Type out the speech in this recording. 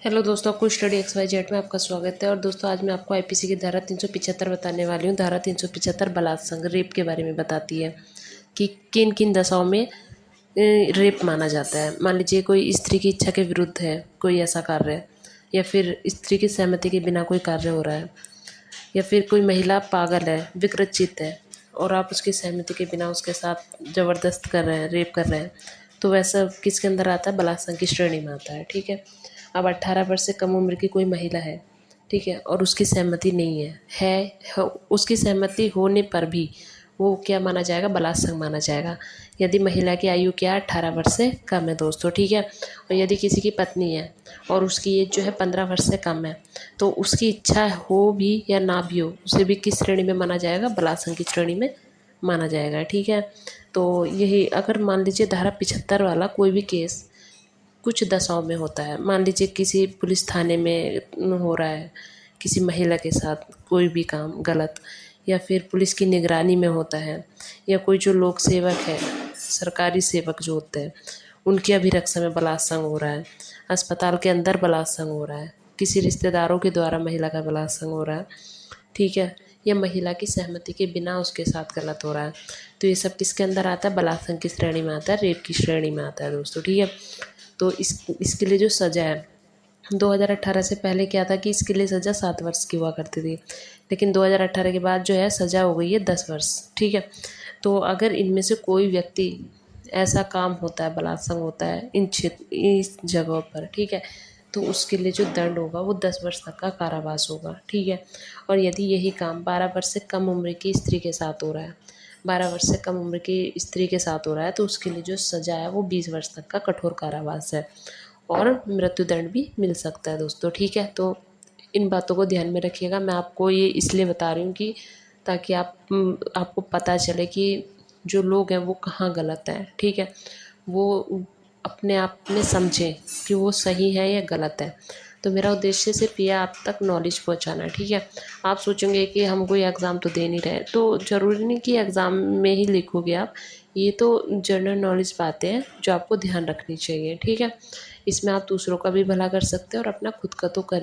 Hello दोस्तों, आपको study XYZ में आपका स्वागत है। और दोस्तों, आज मैं आपको आईपीसी की धारा 375 बताने वाली हूँ। धारा 375 बलात्संग रेप के बारे में बताती है कि किन किन दशाओं में रेप माना जाता है। मान लीजिए कोई स्त्री की इच्छा के विरुद्ध है कोई ऐसा कार्य, या फिर स्त्री की सहमति के बिना कोई कार्य हो रहा है, या फिर कोई महिला पागल है, विकृत चित्त है और आप उसकी सहमति के बिना उसके साथ ज़बरदस्त कर रहे हैं, रेप कर रहे हैं, तो वैसा किसके अंदर आता है? बलात्संग की श्रेणी में आता है। ठीक है। अब 18 वर्ष से कम उम्र की कोई महिला है, ठीक है, और उसकी सहमति नहीं है, उसकी सहमति होने पर भी वो क्या माना जाएगा? बलात्संग माना जाएगा। यदि महिला की आयु क्या है? 18 वर्ष से कम है दोस्तों। ठीक है। और यदि किसी की पत्नी है और उसकी एज जो है 15 वर्ष से कम है, तो उसकी इच्छा हो भी या ना भी हो, उसे भी किस श्रेणी में माना जाएगा? बलात्संग की श्रेणी में माना जाएगा। ठीक है। तो यही अगर मान लीजिए धारा 75 वाला कोई भी केस कुछ दशाओं में होता है, मान लीजिए किसी पुलिस थाने में हो रहा है किसी महिला के साथ कोई भी काम गलत, या फिर पुलिस की निगरानी में होता है, या कोई जो लोक सेवक है, सरकारी सेवक जो होते हैं, उनकी अभिरक्षा में बलात्संग हो रहा है, अस्पताल के अंदर बलात्संग हो रहा है, किसी रिश्तेदारों के द्वारा महिला का बलात्संग हो रहा है, ठीक है, या महिला की सहमति के बिना उसके साथ गलत हो रहा है, तो ये सब किसके अंदर आता है? बलात्संग की श्रेणी में आता है, रेप की श्रेणी में आता है दोस्तों। ठीक है। तो इसके लिए जो सज़ा है, 2018 से पहले क्या था कि इसके लिए सज़ा 7 वर्ष की हुआ करती थी, लेकिन 2018 के बाद जो है सज़ा हो गई है 10 वर्ष। ठीक है। तो अगर इनमें से कोई व्यक्ति ऐसा काम होता है, बलात्संग होता है इस जगहों पर, ठीक है, तो उसके लिए जो दंड होगा वो 10 वर्ष तक का कारावास होगा। ठीक है। और यदि यही काम 12 वर्ष से कम उम्र की स्त्री के साथ हो रहा है, 12 वर्ष से कम उम्र की स्त्री के साथ हो रहा है, तो उसके लिए जो सज़ा है वो 20 वर्ष तक का कठोर कारावास है और मृत्युदंड भी मिल सकता है दोस्तों। ठीक है। तो इन बातों को ध्यान में रखिएगा। मैं आपको ये इसलिए बता रही हूँ कि ताकि आपको पता चले कि जो लोग हैं वो कहाँ गलत हैं। ठीक है। वो अपने आप में समझें कि वो सही है या गलत है। तो मेरा उद्देश्य सिर्फ ये आप तक नॉलेज पहुंचाना है। ठीक है। आप सोचेंगे कि हम कोई एग्ज़ाम तो दे नहीं रहे, तो ज़रूरी नहीं कि एग्ज़ाम में ही लिखोगे आप। ये तो जनरल नॉलेज बातें हैं जो आपको ध्यान रखनी चाहिए। ठीक है। इसमें आप दूसरों का भी भला कर सकते हैं और अपना खुद का तो कर